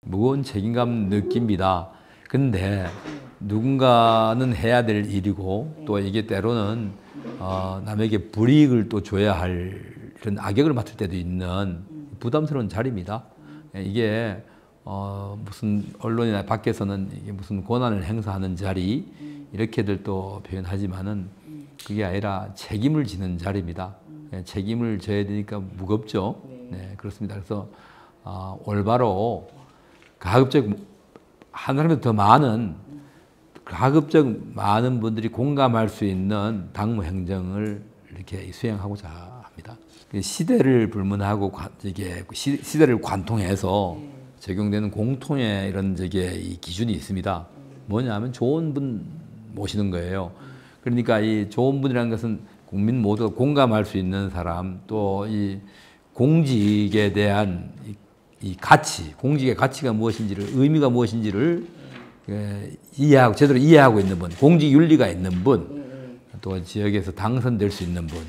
무거운 책임감 느낍니다. 근데 누군가는 해야 될 일이고 또 이게 때로는 남에게 불이익을 또 줘야 할 이런 악역을 맡을 때도 있는 부담스러운 자리입니다. 이게 무슨 언론이나 밖에서는 이게 무슨 권한을 행사하는 자리 이렇게들 또 표현하지만은 그게 아니라 책임을 지는 자리입니다. 책임을 져야 되니까 무겁죠. 네, 그렇습니다. 그래서 올바로 가급적 한 사람보다 더 많은 가급적 많은 분들이 공감할 수 있는 당무 행정을 이렇게 수행하고자 합니다. 시대를 불문하고 이게 시대를 관통해서 적용되는 공통의 이런 이 기준이 있습니다. 뭐냐면 좋은 분 모시는 거예요. 그러니까 이 좋은 분이라는 것은 국민 모두가 공감할 수 있는 사람, 또 이 공직에 대한 이 가치, 공직의 가치가 무엇인지를, 의미가 무엇인지를 이해하고, 제대로 이해하고 있는 분, 공직 윤리가 있는 분, 또 지역에서 당선될 수 있는 분,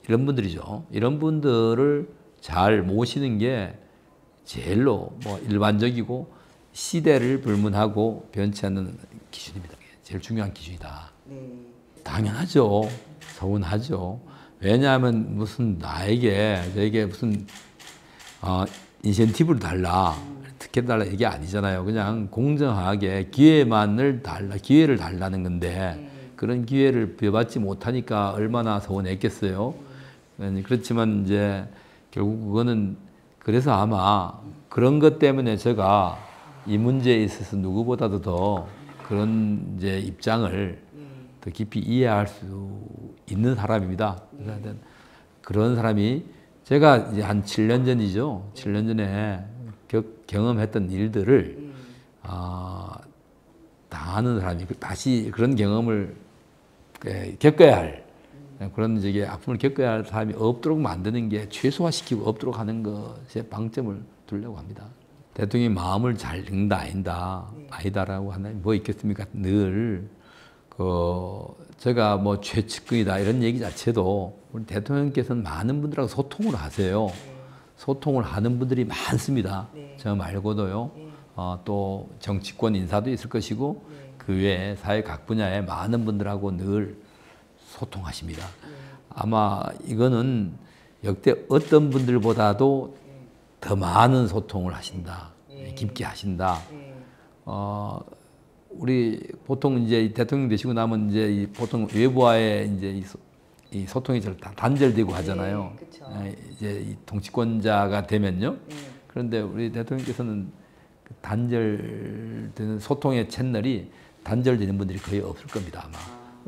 이런 분들이죠. 이런 분들을 잘 모시는 게 제일로 일반적이고 시대를 불문하고 변치 않는 기준입니다. 제일 중요한 기준이다. 당연하죠. 서운하죠. 왜냐하면 무슨 저에게 무슨 인센티브를 달라, 특혜를 달라 이게 아니잖아요. 그냥 공정하게 기회를 달라는 건데 그런 기회를 부여받지 못하니까 얼마나 서운했겠어요. 그렇지만 이제 결국 그거는 그래서 아마 그런 것 때문에 제가 이 문제에 있어서 누구보다도 더 그런 이제 입장을 더 깊이 이해할 수 있는 사람입니다. 그런 사람이 제가 이제 한 7년 전이죠. 7년 전에 경험했던 일들을 당하는 사람이 다시 그런 경험을 겪어야 할 그런 아픔을 겪어야 할 사람이 없도록 만드는 게 최소화시키고 없도록 하는 것에 방점을 두려고 합니다. 대통령이 마음을 잘 읽는다 아니다라고 하나 뭐 있겠습니까? 늘 제가 최측근이다 이런 얘기 자체도 우리 대통령께서는 많은 분들하고 소통을 하세요. 소통을 하는 분들이 많습니다. 저 말고도요. 또 정치권 인사도 있을 것이고 그 외에 사회 각 분야의 많은 분들하고 늘 소통하십니다. 아마 이거는 역대 어떤 분들보다도 더 많은 소통을 하신다. 깊게 하신다. 우리 보통 이제 대통령 되시고 나면 이제 보통 외부와의 이제 이 소통이 다 단절되고 하잖아요. 이제 이 통치권자가 되면요. 그런데 우리 대통령께서는 그 단절되는 소통의 채널이 단절되는 분들이 거의 없을 겁니다, 아마.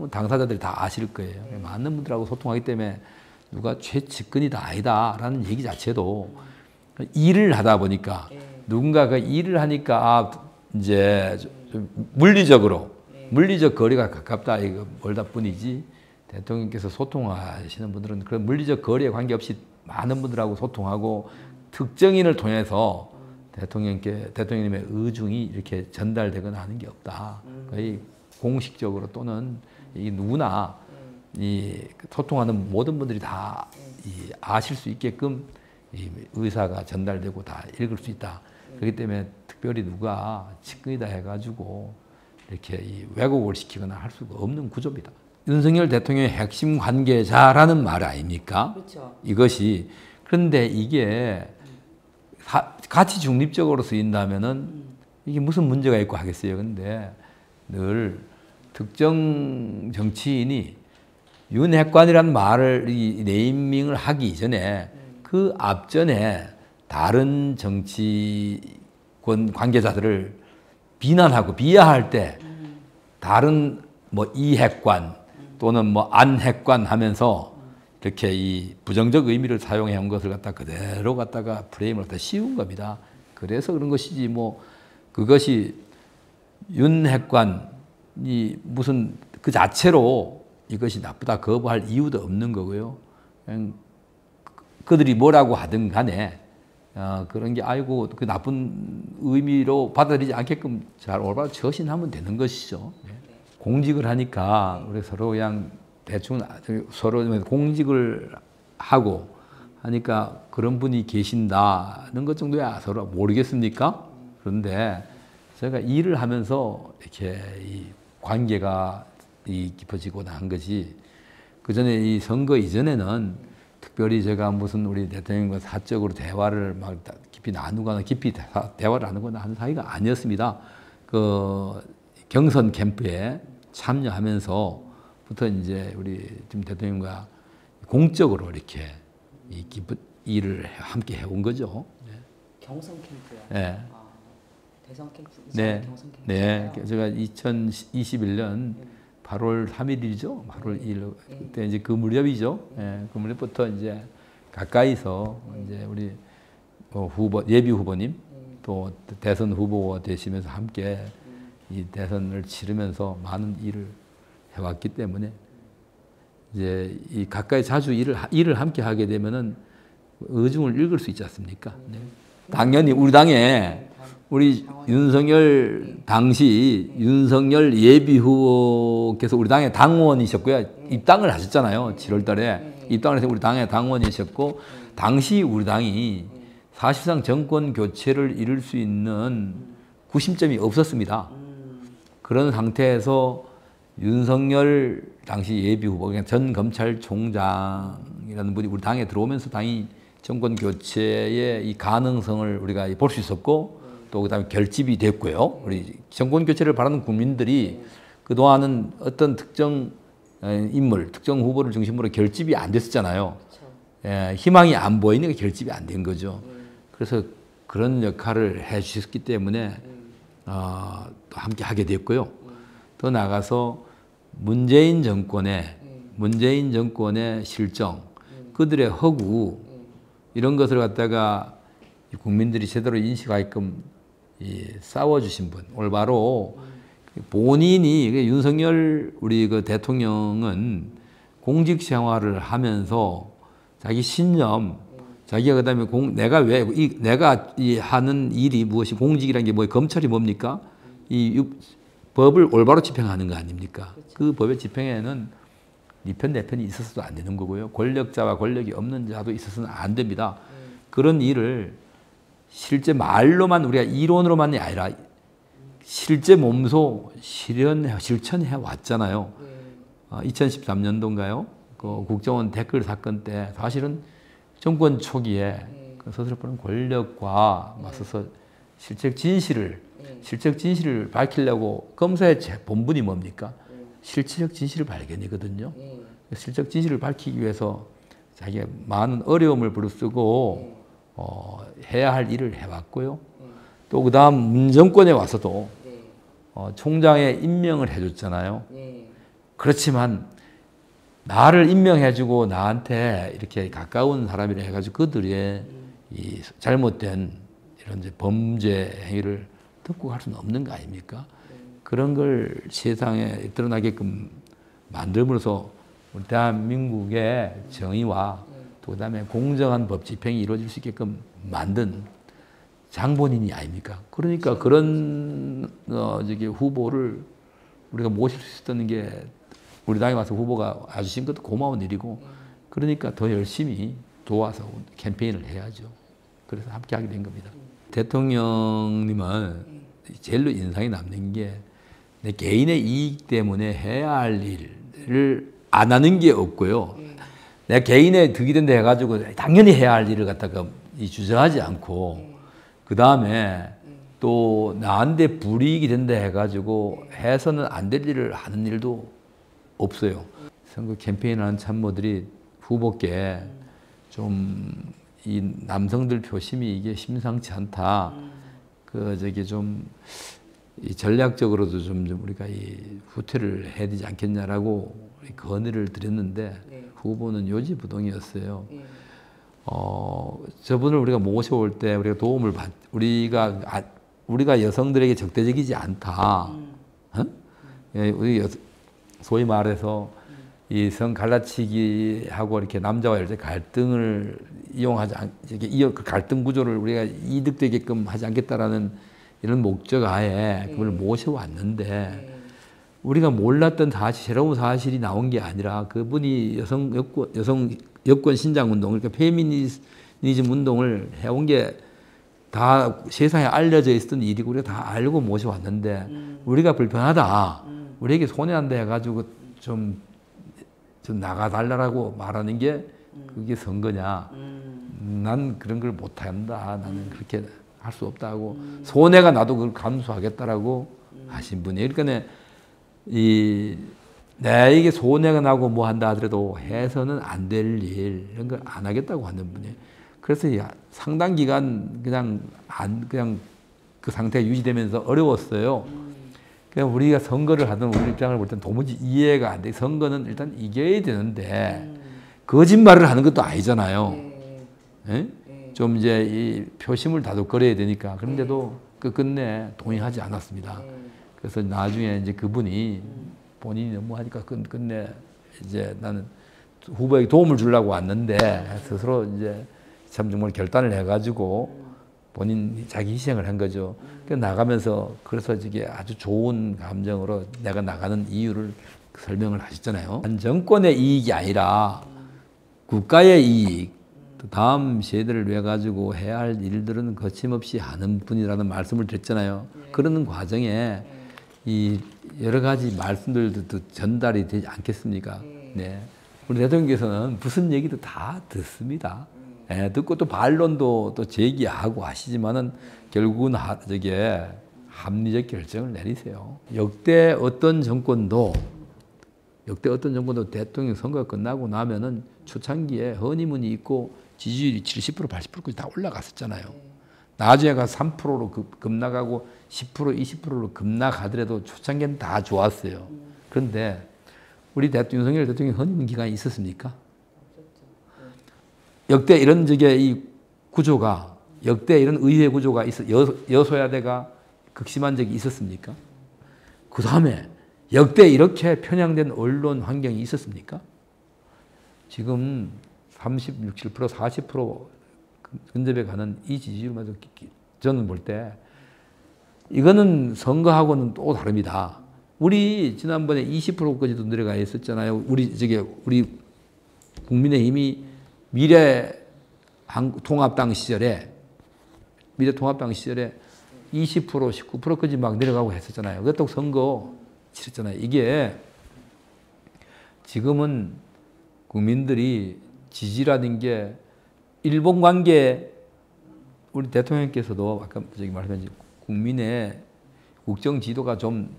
당사자들이 다 아실 거예요. 많은 분들하고 소통하기 때문에 누가 최측근이다 아니다라는 얘기 자체도 일을 하다 보니까 누군가 그 일을 하니까 이제 좀 물리적 거리가 가깝다 이거 멀다 뿐이지 대통령께서 소통하시는 분들은 그런 물리적 거리에 관계없이 많은 분들하고 소통하고 특정인을 통해서 대통령님의 의중이 이렇게 전달되거나 하는 게 없다. 거의 공식적으로 또는 이 누구나 이 소통하는 모든 분들이 다 아실 수 있게끔 이 의사가 전달되고 다 읽을 수 있다. 그렇기 때문에 특별히 누가 측근이다 해가지고 이렇게 왜곡을 시키거나 할 수가 없는 구조입니다. 윤석열 대통령의 핵심 관계자라는 말 아닙니까? 그렇죠. 이것이 그런데 이게 가치 중립적으로 쓰인다면은 이게 무슨 문제가 있고 하겠어요. 근데 늘 특정 정치인이 윤핵관이라는 말을 네이밍을 하기 전에 그 앞전에 다른 정치권 관계자들을 비난하고 비하할 때 다른 이핵관 또는 안핵관 하면서 이렇게 이 부정적 의미를 사용해 온 것을 그대로 프레임을 씌운 겁니다. 그래서 그런 것이지 그것이 윤핵관이 무슨 그 자체로 이것이 나쁘다 거부할 이유도 없는 거고요. 그냥 그들이 뭐라고 하든 간에 그런 게 아이고 그 나쁜 의미로 받아들이지 않게끔 잘 올바로 처신하면 되는 것이죠. 공직을 하니까 우리 서로 그냥 대충 서로 공직을 하고 하니까 그런 분이 계신다는 것 정도야 서로 모르겠습니까? 그런데 제가 일을 하면서 이렇게 이 관계가 깊어지고 난 것이 그 전에 이 선거 이전에는 특별히 제가 무슨 우리 대통령과 사적으로 대화를 막 깊이 나누거나 깊이 대화를 나누거나 하는 사이가 아니었습니다. 그 경선 캠프에 참여하면서부터 이제 우리 지금 대통령과 공적으로 이렇게 이 깊은 일을 함께 해온 거죠. 네. 경선 캠프요? 네. 아, 대선 캠프? 네. 경선 캠프? 네. 제가 2021년 8월 3일이죠. 8월 2일 그때 이제 그 무렵이죠. 예, 그 무렵부터 이제 가까이서 이제 우리 예비 후보님 또 대선 후보가 되시면서 함께 이 대선을 치르면서 많은 일을 해왔기 때문에 이제 이 가까이 자주 일을 함께 하게 되면은 의중을 읽을 수 있지 않습니까? 네. 당연히 우리 당에 우리 윤석열 당시 윤석열 예비 후보께서 우리 당의 당원이셨고요. 입당을 하셨잖아요. 7월 달에 입당을 해서 우리 당의 당원이셨고 당시 우리 당이 사실상 정권 교체를 이룰 수 있는 구심점이 없었습니다. 그런 상태에서 윤석열 당시 예비 후보, 그냥 전 검찰총장이라는 분이 우리 당에 들어오면서 당이 정권 교체의 이 가능성을 우리가 볼 수 있었고 또 그다음에 결집이 됐고요. 우리 정권 교체를 바라는 국민들이 그동안은 어떤 특정 인물, 특정 후보를 중심으로 결집이 안 됐었잖아요. 예, 희망이 안 보이니까 결집이 안 된 거죠. 그래서 그런 역할을 해 주셨기 때문에 또 함께 하게 됐고요. 더 나아가서 문재인 정권의 실정, 그들의 허구 이런 것을 갖다가 국민들이 제대로 인식하게끔 싸워주신 분, 올바로 본인이 윤석열 우리 그 대통령은 공직 생활을 하면서 자기 신념, 자기가 그다음에 내가 하는 일이 무엇이 공직이라는 게 뭐예요? 검찰이 뭡니까? 이 법을 올바로 집행하는 거 아닙니까? 그렇죠. 그 법의 집행에는 네 편 내 편이 있어서도 안 되는 거고요. 권력자와 권력이 없는 자도 있어서는 안 됩니다. 그런 일을 실제 말로만 우리가 이론으로만이 아니라 실제 몸소 실천해 왔잖아요. 2013년도인가요? 그 국정원 댓글 사건 때 사실은 정권 초기에 그 서슬퍼런 권력과 맞서서 실적 진실을 밝히려고 검사의 본분이 뭡니까? 실체적 진실을 발견이거든요. 실적 진실을 밝히기 위해서 자기가 많은 어려움을 부르쓰고 해야 할 일을 해왔고요. 또 그 다음 문정권에 와서도 총장에 임명을 해줬잖아요. 그렇지만 나를 임명해주고 나한테 이렇게 가까운 사람이라 해가지고 그들의 이 잘못된 이런 이제 범죄 행위를 덮고 갈 수는 없는 거 아닙니까? 그런 걸 세상에 드러나게끔 만들므로써 우리 대한민국의 정의와 또 그다음에 공정한 법 집행이 이루어질 수 있게끔 만든 장본인이 아닙니까? 그러니까 그런 후보를 우리가 모실 수 있었던 게 우리 당에 와서 후보가 와주신 것도 고마운 일이고 그러니까 더 열심히 도와서 캠페인을 해야죠. 그래서 함께 하게 된 겁니다. 대통령님은 제일로 인상이 남는 게 내 개인의 이익 때문에 해야 할 일을 안 하는 게 없고요. 내 개인의 득이 된다 해가지고 당연히 해야 할 일을 갖다가 주저하지 않고 그 다음에 또 나한테 불이익이 된다 해가지고 해서는 안 될 일을 하는 일도 없어요. 선거 캠페인을 하는 참모들이 후보께 좀 이 남성들 표심이 이게 심상치 않다. 이 전략적으로도 좀 우리가 이 후퇴를 해야 되지 않겠냐라고 건의를 드렸는데 후보는 요지부동이었어요. 저분을 우리가 모셔올 때 우리가 도움을 우리가 여성들에게 적대적이지 않다. 우리 소위 말해서 이 성 갈라치기하고 이렇게 남자와 여자 갈등을 이용하지 그 갈등 구조를 우리가 이득되게끔 하지 않겠다라는 이런 목적 하에 그분을 모셔왔는데 우리가 몰랐던 사실, 새로운 사실이 나온 게 아니라 그분이 여성 여권 신장 운동, 그러니까 페미니즘 운동을 해온 게 다 세상에 알려져 있었던 일이고 우리가 다 알고 모셔왔는데 우리가 불편하다. 우리에게 손해한다 해가지고 좀 나가달라고 말하는 게 그게 선거냐. 난 그런 걸 못한다. 나는 그렇게 할 수 없다고. 손해가 나도 그걸 감수하겠다라고 하신 분이에요. 그러니까 내게 손해가 나고 뭐 한다 하더라도 해서는 안 될 일, 이런 걸 안 하겠다고 하는 분이에요. 그래서 상당 기간 그냥 그 상태가 유지되면서 어려웠어요. 그러니까 우리가 선거를 하든 우리 입장을 볼 때는 도무지 이해가 안 돼. 선거는 일단 이겨야 되는데 거짓말을 하는 것도 아니잖아요. 예? 좀 이제 이 표심을 다독거려야 되니까. 그런데도 끝내 동의하지 않았습니다. 그래서 나중에 이제 그분이 본인이 너무 하니까 끝내 이제 나는 후보에게 도움을 주려고 왔는데 스스로 이제 참 정말 결단을 해가지고 본인 자기 희생을 한 거죠. 나가면서 그래서 이게 아주 좋은 감정으로 내가 나가는 이유를 설명을 하셨잖아요. 한 정권의 이익이 아니라 국가의 이익, 다음 세대를 위해 가지고 해야 할 일들은 거침없이 하는 분이라는 말씀을 드렸잖아요. 그러는 과정에 이 여러 가지 말씀들도 전달이 되지 않겠습니까? 네. 우리 대통령께서는 무슨 얘기도 다 듣습니다. 예, 듣고 또 반론도 또 제기하고 하시지만은 결국은 저게 합리적 결정을 내리세요. 역대 어떤 정권도 대통령 선거가 끝나고 나면은 초창기에 허니문이 있고 지지율이 70% 80%까지 다 올라갔었잖아요. 나중에 가서 3%로 급락하고 10% 20%로 급락하더라도 초창기는 다 좋았어요. 그런데 우리 윤석열 대통령 허니문 기간이 있었습니까? 역대 이런 이 구조가 역대 이런 의회 구조가 여소야대가 극심한 적이 있었습니까? 그 다음에 역대 이렇게 편향된 언론 환경이 있었습니까? 지금 30, 67%, 40% 근접해 가는 이 지지율마저 저는 볼 때 이거는 선거하고는 또 다릅니다. 우리 지난번에 20%까지도 내려가 있었잖아요. 우리 국민의힘이 미래통합당 시절에 20% 19%까지 막 내려가고 했었잖아요. 그것도 선거 치렀잖아요. 이게 지금은 국민들이 지지라는 게 일본 관계 우리 대통령께서도 아까 말씀하신 국민의 국정 지도가 좀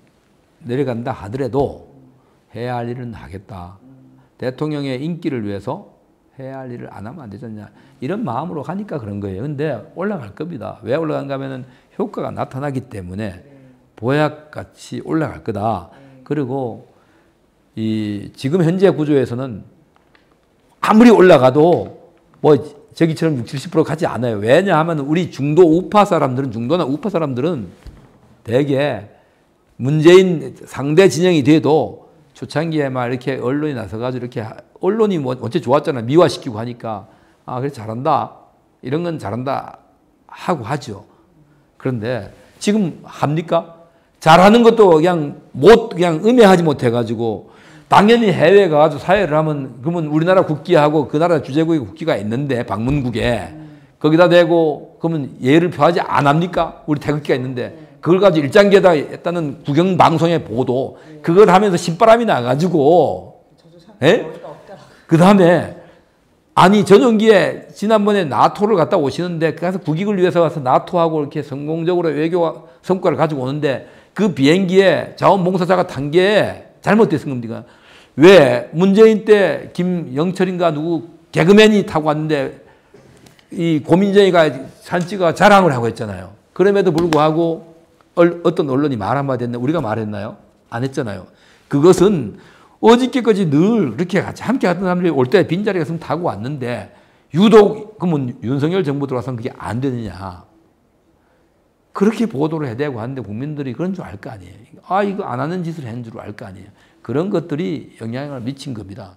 내려간다 하더라도 해야 할 일은 하겠다. 대통령의 인기를 위해서 해야 할 일을 안 하면 안 되잖냐. 이런 마음으로 가니까 그런 거예요. 근데 올라갈 겁니다. 왜 올라간가 하면은 효과가 나타나기 때문에 보약같이 올라갈 거다. 그리고 지금 현재 구조에서는 아무리 올라가도 저기처럼 60, 70% 가지 않아요. 왜냐하면 우리 중도나 우파 사람들은 대개 문재인 상대 진영이 돼도 초창기에 막 이렇게 언론이 나서가지고 이렇게 언론이 원체 좋았잖아요. 미화시키고 하니까 그래 잘한다. 이런 건 잘한다 하고 하죠. 그런데 지금 합니까? 잘하는 것도 그냥 음해하지 못해가지고 당연히 해외에 가가지고 사회를 하면 그러면 우리나라 국기하고 그 나라 주재국의 국기가 있는데 방문국에 거기다 대고 그러면 예를 표하지 안 합니까? 우리 태극기가 있는데 그걸 가지고 일장기에다 했다는 국영방송의 보도 그걸 하면서 신바람이 나가지고 그 다음에 전용기에 지난번에 나토를 갔다 오시는데 가서 국익을 위해서 가서 나토하고 이렇게 성공적으로 외교 성과를 가지고 오는데 그 비행기에 자원봉사자가 탄 게 잘못됐은 겁니까? 왜 문재인 때 김영철인가 누구 개그맨이 타고 왔는데 이 고민정이가 산찌가 자랑을 하고 했잖아요. 그럼에도 불구하고 어떤 언론이 말 한마디 했나? 우리가 말했나요? 안 했잖아요. 그것은 어저께까지 늘 그렇게 같이 함께 하던 사람들이 올 때 빈자리가 있으면 타고 왔는데 유독 그러면 윤석열 정부 들어와서는 그게 안 되느냐. 그렇게 보도를 해야 되고 하는데 국민들이 그런 줄 알 거 아니에요. 이거 안 하는 짓을 한 줄 알 거 아니에요. 그런 것들이 영향을 미친 겁니다.